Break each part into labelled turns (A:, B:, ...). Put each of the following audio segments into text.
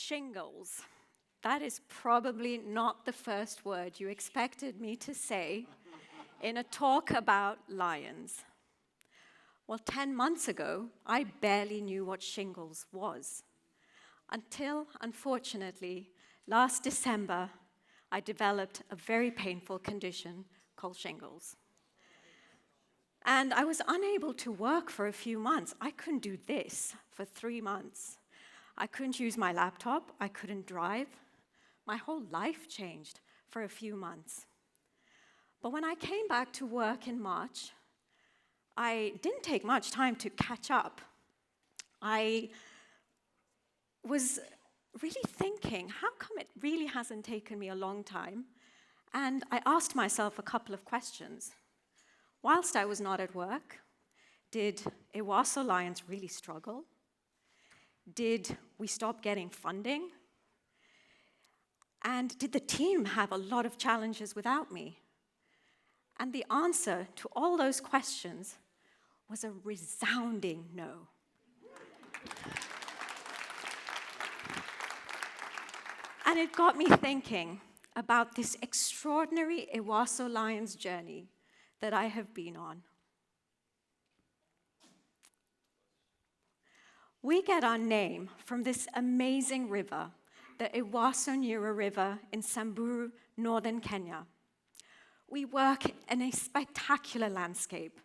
A: Shingles. That is probably not the first word you expected me to say in a talk about lions. Well, 10 months ago, I barely knew what shingles was. Until, unfortunately, last December, I developed a very painful condition called shingles. And I was unable to work for a few months. I couldn't do this for 3 months. I couldn't use my laptop, I couldn't drive. My whole life changed for a few months. But when I came back to work in March, I didn't take much time to catch up. I was really thinking, how come it really hasn't taken me a long time? And I asked myself a couple of questions. Whilst I was not at work, did Ewaso lions really struggle? Did we stop getting funding? And did the team have a lot of challenges without me? And the answer to all those questions was a resounding no. And it got me thinking about this extraordinary Ewaso lion's journey that I have been on. We get our name from this amazing river, the Ewaso River in Samburu, northern Kenya. We work in a spectacular landscape,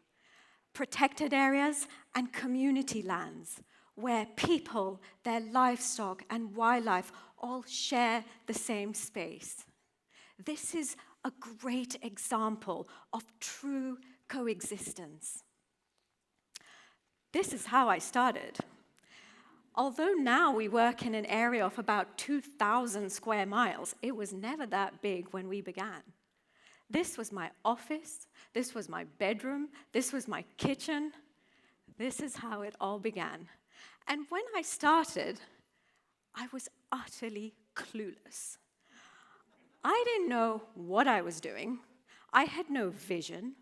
A: protected areas and community lands where people, their livestock and wildlife all share the same space. This is a great example of true coexistence. This is how I started. Although now we work in an area of about 2,000 square miles, it was never that big when we began. This was my office, this was my bedroom, this was my kitchen. This is how it all began. And when I started, I was utterly clueless. I didn't know what I was doing. I had no vision.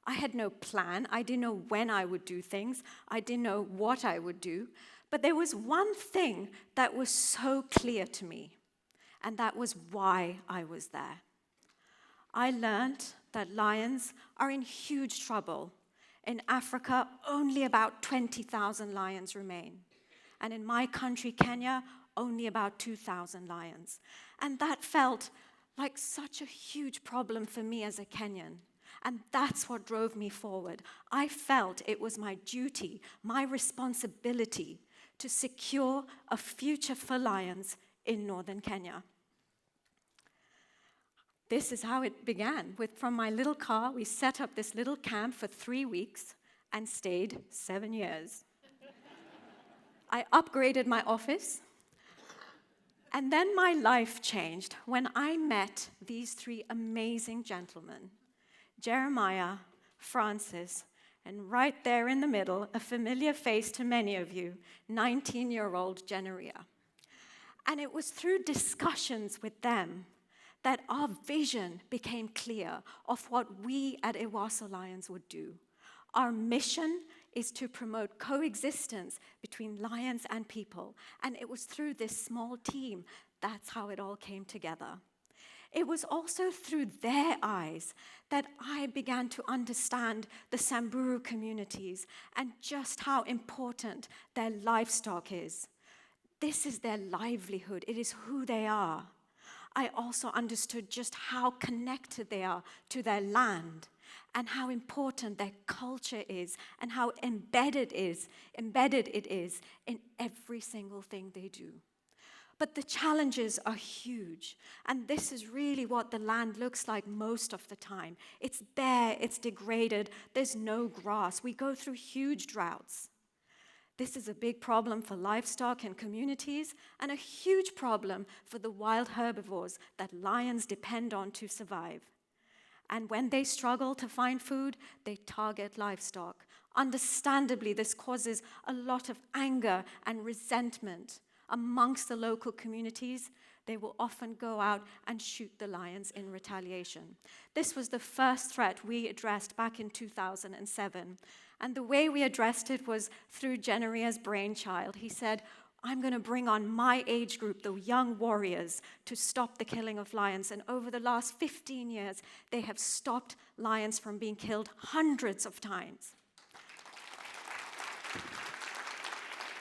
A: I had no plan. I didn't know when I would do things. I didn't know what I would do. But there was one thing that was so clear to me, and that was why I was there. I learned that lions are in huge trouble. In Africa, only about 20,000 lions remain. And in my country, Kenya, only about 2,000 lions. And that felt like such a huge problem for me as a Kenyan. And that's what drove me forward. I felt it was my duty, my responsibility to secure a future for lions in northern Kenya. This is how it began. From my little car, we set up this little camp for 3 weeks and stayed 7 years. I upgraded my office, and then my life changed when I met these 3 amazing gentlemen, Jeremiah, Francis, and right there in the middle, a familiar face to many of you, 19-year-old Generia. And it was through discussions with them that our vision became clear of what we at Ewaso Lions would do. Our mission is to promote coexistence between lions and people. And it was through this small team, that's how it all came together. It was also through their eyes that I began to understand the Samburu communities and just how important their livestock is. This is their livelihood. It is who they are. I also understood just how connected they are to their land and how important their culture is and how embedded it is in every single thing they do. But the challenges are huge, and this is really what the land looks like most of the time. It's bare, it's degraded, there's no grass. We go through huge droughts. This is a big problem for livestock and communities, and a huge problem for the wild herbivores that lions depend on to survive. And when they struggle to find food, they target livestock. Understandably, this causes a lot of anger and resentment amongst the local communities. They will often go out and shoot the lions in retaliation. This was the first threat we addressed back in 2007. And the way we addressed it was through Generia's brainchild. He said, I'm going to bring on my age group, the young warriors, to stop the killing of lions. And over the last 15 years, they have stopped lions from being killed hundreds of times.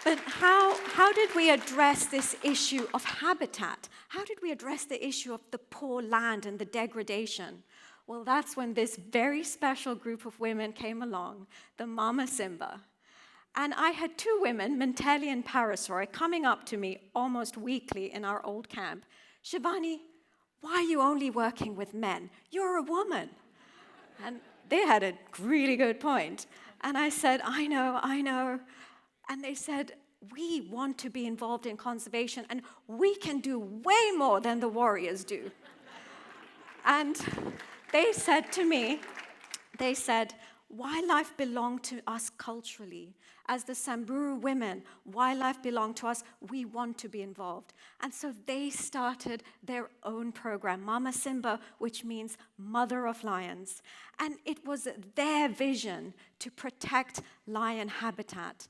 A: But how did we address this issue of habitat? How did we address the issue of the poor land and the degradation? Well, that's when this very special group of women came along, the Mama Simba. And I had two women, Mintelli and Parasoy, coming up to me almost weekly in our old camp. Shivani, why are you only working with men? You're a woman. And they had a really good point. And I said, I know. And they said, we want to be involved in conservation, and we can do way more than the warriors do. And they said to me, wildlife belongs to us culturally. As the Samburu women, wildlife belongs to us. We want to be involved. And so they started their own program, Mama Simba, which means Mother of Lions. And it was their vision to protect lion habitat.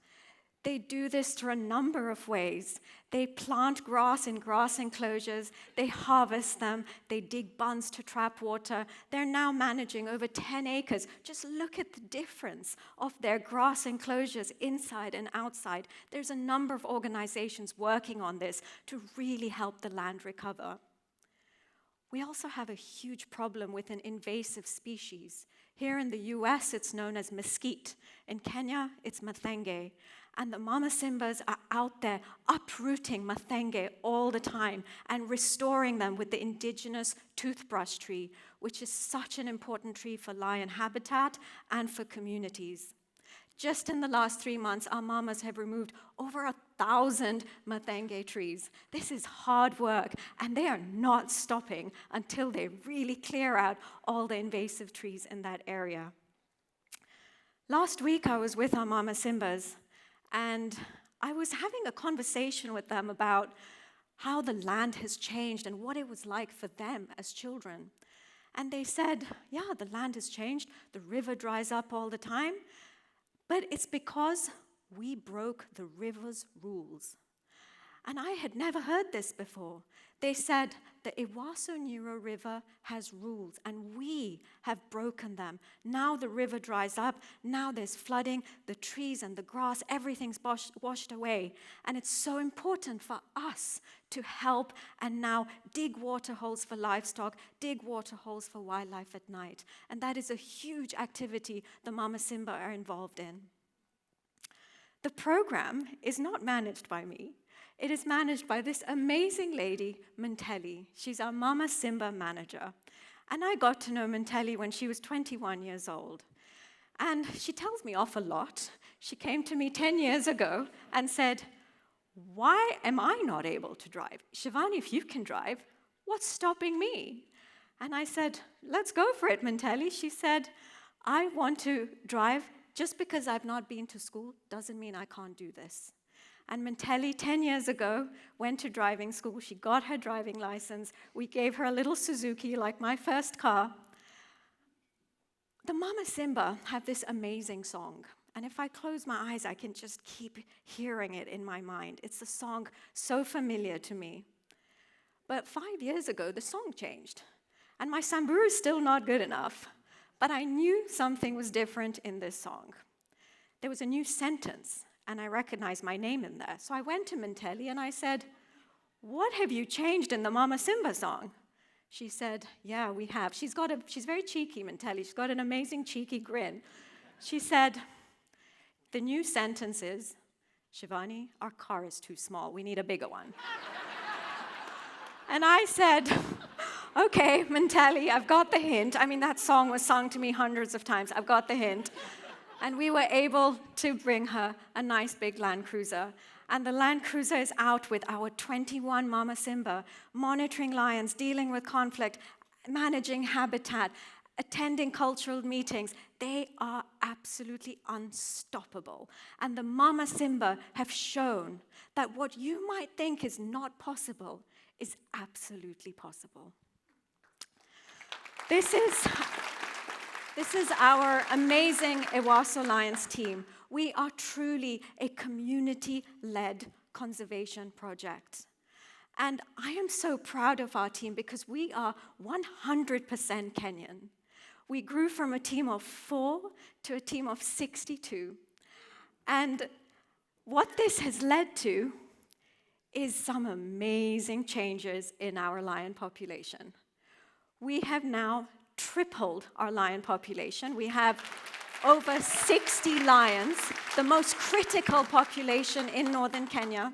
A: They do this through a number of ways. They plant grass in grass enclosures, they harvest them, they dig bunds to trap water. They're now managing over 10 acres. Just look at the difference of their grass enclosures inside and outside. There's a number of organizations working on this to really help the land recover. We also have a huge problem with an invasive species. Here in the US, it's known as mesquite. In Kenya, it's mathenge. And the Mama Simbas are out there uprooting mathenge all the time and restoring them with the indigenous toothbrush tree, which is such an important tree for lion habitat and for communities. Just in the last 3 months, our mamas have removed over 1,000 mathenge trees. This is hard work, and they are not stopping until they really clear out all the invasive trees in that area. Last week, I was with our Mama Simbas, and I was having a conversation with them about how the land has changed and what it was like for them as children. And they said, yeah, the land has changed. The river dries up all the time. But it's because we broke the river's rules. And I had never heard this before. They said the Ewaso River has rules, and we have broken them. Now the river dries up, now there's flooding, the trees and the grass, everything's washed away. And it's so important for us to help and now dig water holes for livestock, dig water holes for wildlife at night. And that is a huge activity the Mama Simba are involved in. The program is not managed by me. It is managed by this amazing lady, Mintelli. She's our Mama Simba manager. And I got to know Mintelli when she was 21 years old. And she tells me off a lot. She came to me 10 years ago and said, why am I not able to drive? Shivani, if you can drive, what's stopping me? And I said, let's go for it, Mintelli. She said, I want to drive. Just because I've not been to school doesn't mean I can't do this. And Mintelli, 10 years ago, went to driving school. She got her driving license. We gave her a little Suzuki, like my first car. The Mama Simba have this amazing song. And if I close my eyes, I can just keep hearing it in my mind. It's a song so familiar to me. But 5 years ago, the song changed. And my Samburu is still not good enough. But I knew something was different in this song. There was a new sentence, and I recognized my name in there. So I went to Mintelli and I said, what have you changed in the Mama Simba song? She said, yeah, we have. She's very cheeky, Mintelli. She's got an amazing cheeky grin. She said, the new sentence is, Shivani, our car is too small. We need a bigger one. And I said, okay, Mintelli, I've got the hint. I mean, that song was sung to me hundreds of times. I've got the hint. And we were able to bring her a nice big Land Cruiser. And the Land Cruiser is out with our 21 Mama Simba, monitoring lions, dealing with conflict, managing habitat, attending cultural meetings. They are absolutely unstoppable. And the Mama Simba have shown that what you might think is not possible is absolutely possible. This is our amazing Ewaso Lions team. We are truly a community-led conservation project. And I am so proud of our team because we are 100% Kenyan. We grew from a team of 4 to a team of 62. And what this has led to is some amazing changes in our lion population. We have now tripled our lion population. We have over 60 lions, the most critical population in northern Kenya.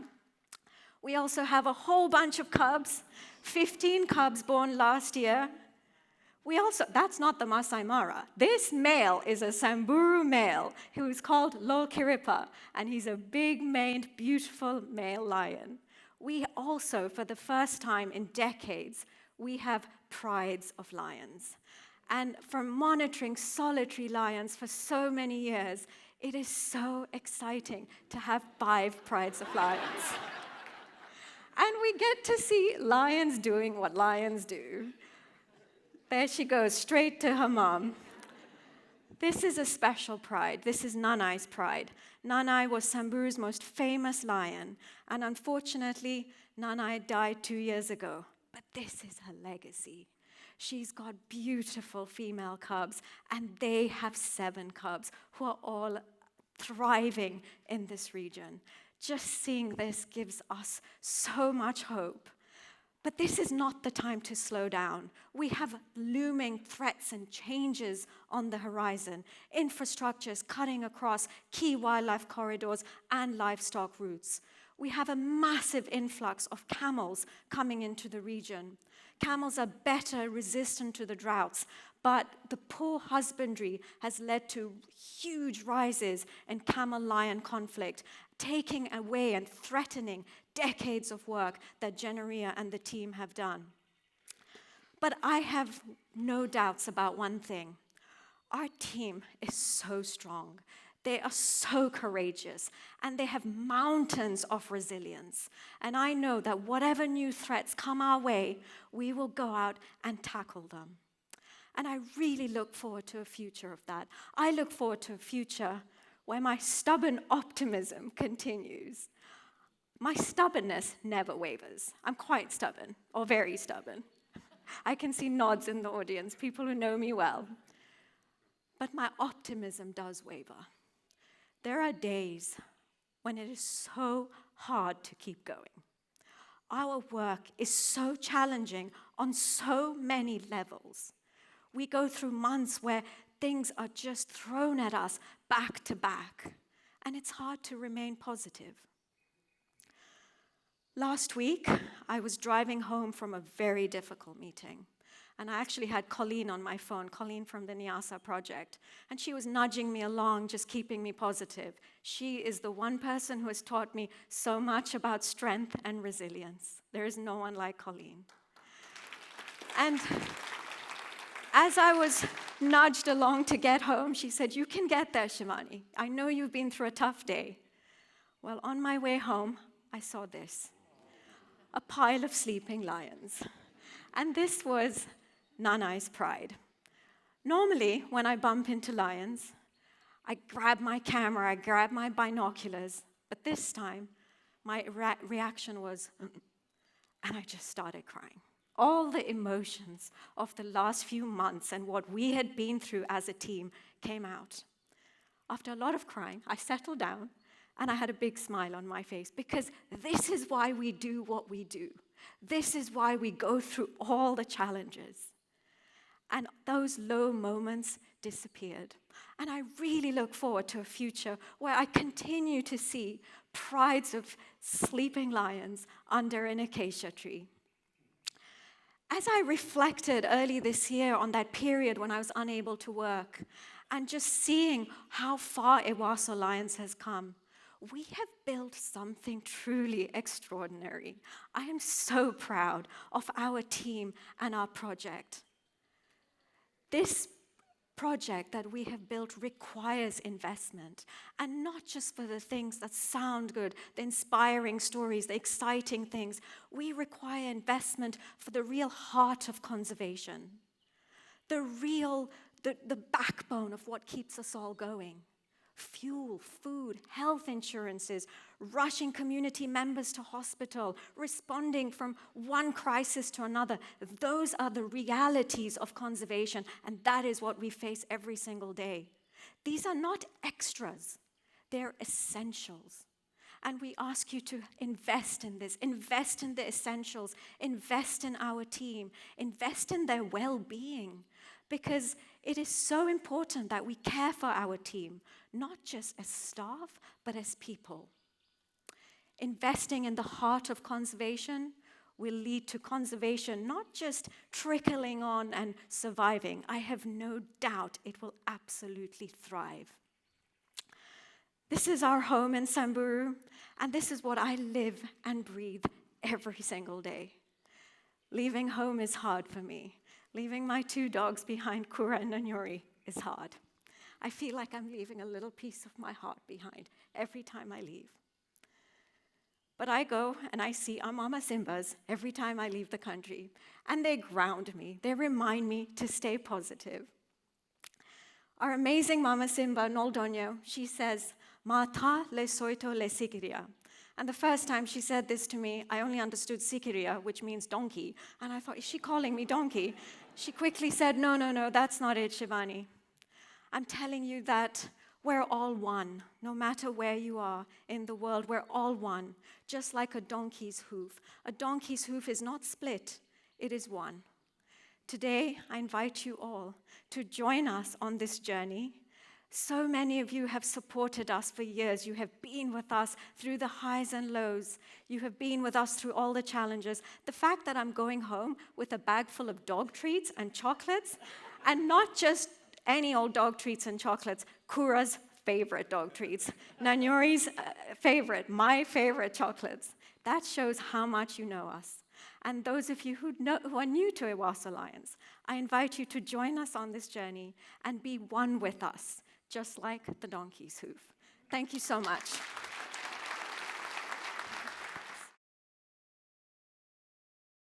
A: We also have a whole bunch of cubs, 15 cubs born last year. That's not the Masai Mara. This male is a Samburu male who is called Lolkiripa, and he's a big-maned, beautiful male lion. We also, for the first time in decades, we have prides of lions. And from monitoring solitary lions for so many years, it is so exciting to have 5 prides of lions. And we get to see lions doing what lions do. There she goes, straight to her mom. This is a special pride. This is Nanai's pride. Nanai was Samburu's most famous lion, and unfortunately, Nanai died 2 years ago. But this is her legacy. She's got beautiful female cubs, and they have 7 cubs who are all thriving in this region. Just seeing this gives us so much hope. But this is not the time to slow down. We have looming threats and changes on the horizon. Infrastructures cutting across key wildlife corridors and livestock routes. We have a massive influx of camels coming into the region. Camels are better resistant to the droughts, but the poor husbandry has led to huge rises in camel-lion conflict, taking away and threatening decades of work that Generia and the team have done. But I have no doubts about one thing. Our team is so strong. They are so courageous, and they have mountains of resilience. And I know that whatever new threats come our way, we will go out and tackle them. And I really look forward to a future of that. I look forward to a future where my stubborn optimism continues. My stubbornness never wavers. I'm quite stubborn, or very stubborn. I can see nods in the audience, people who know me well. But my optimism does waver. There are days when it is so hard to keep going. Our work is so challenging on so many levels. We go through months where things are just thrown at us back to back, and it's hard to remain positive. Last week, I was driving home from a very difficult meeting, and I actually had Colleen on my phone, Colleen from the Nyasa project, and she was nudging me along, just keeping me positive. She is the one person who has taught me so much about strength and resilience. There is no one like Colleen. And as I was nudged along to get home, she said, "You can get there, Shivani. I know you've been through a tough day." Well, on my way home, I saw this, a pile of sleeping lions. And this was Nanai's pride. Normally, when I bump into lions, I grab my camera, I grab my binoculars, but this time, my reaction was, and I just started crying. All the emotions of the last few months and what we had been through as a team came out. After a lot of crying, I settled down and I had a big smile on my face because this is why we do what we do. This is why we go through all the challenges. And those low moments disappeared. And I really look forward to a future where I continue to see prides of sleeping lions under an acacia tree. As I reflected early this year on that period when I was unable to work, and just seeing how far Ewaso Lions has come, we have built something truly extraordinary. I am so proud of our team and our project. This project that we have built requires investment, and not just for the things that sound good, the inspiring stories, the exciting things. We require investment for the real heart of conservation, the backbone of what keeps us all going. Fuel, food, health insurances, rushing community members to hospital, responding from one crisis to another. Those are the realities of conservation, and that is what we face every single day. These are not extras, they're essentials. And we ask you to invest in this, invest in the essentials, invest in our team, invest in their well-being, because it is so important that we care for our team, not just as staff, but as people. Investing in the heart of conservation will lead to conservation not just trickling on and surviving. I have no doubt it will absolutely thrive. This is our home in Samburu, and this is what I live and breathe every single day. Leaving home is hard for me. Leaving my 2 dogs behind, Kura and Nanyori, is hard. I feel like I'm leaving a little piece of my heart behind every time I leave. But I go and I see our Mama Simbas every time I leave the country, and they ground me. They remind me to stay positive. Our amazing Mama Simba, Noldonyo, she says, "Mata le soito le sikiria." And the first time she said this to me, I only understood sikiria, which means donkey. And I thought, is she calling me donkey? She quickly said, no, that's not it, Shivani. I'm telling you that we're all one. No matter where you are in the world, we're all one. Just like a donkey's hoof. A donkey's hoof is not split, it is one. Today, I invite you all to join us on this journey. So many of you have supported us for years. You have been with us through the highs and lows. You have been with us through all the challenges. The fact that I'm going home with a bag full of dog treats and chocolates, and not just any old dog treats and chocolates, Kura's favorite dog treats, Nanyori's favorite, my favorite chocolates. That shows how much you know us. And those of you who are new to Ewaso Alliance, I invite you to join us on this journey and be one with us, just like the donkey's hoof. Thank you so much.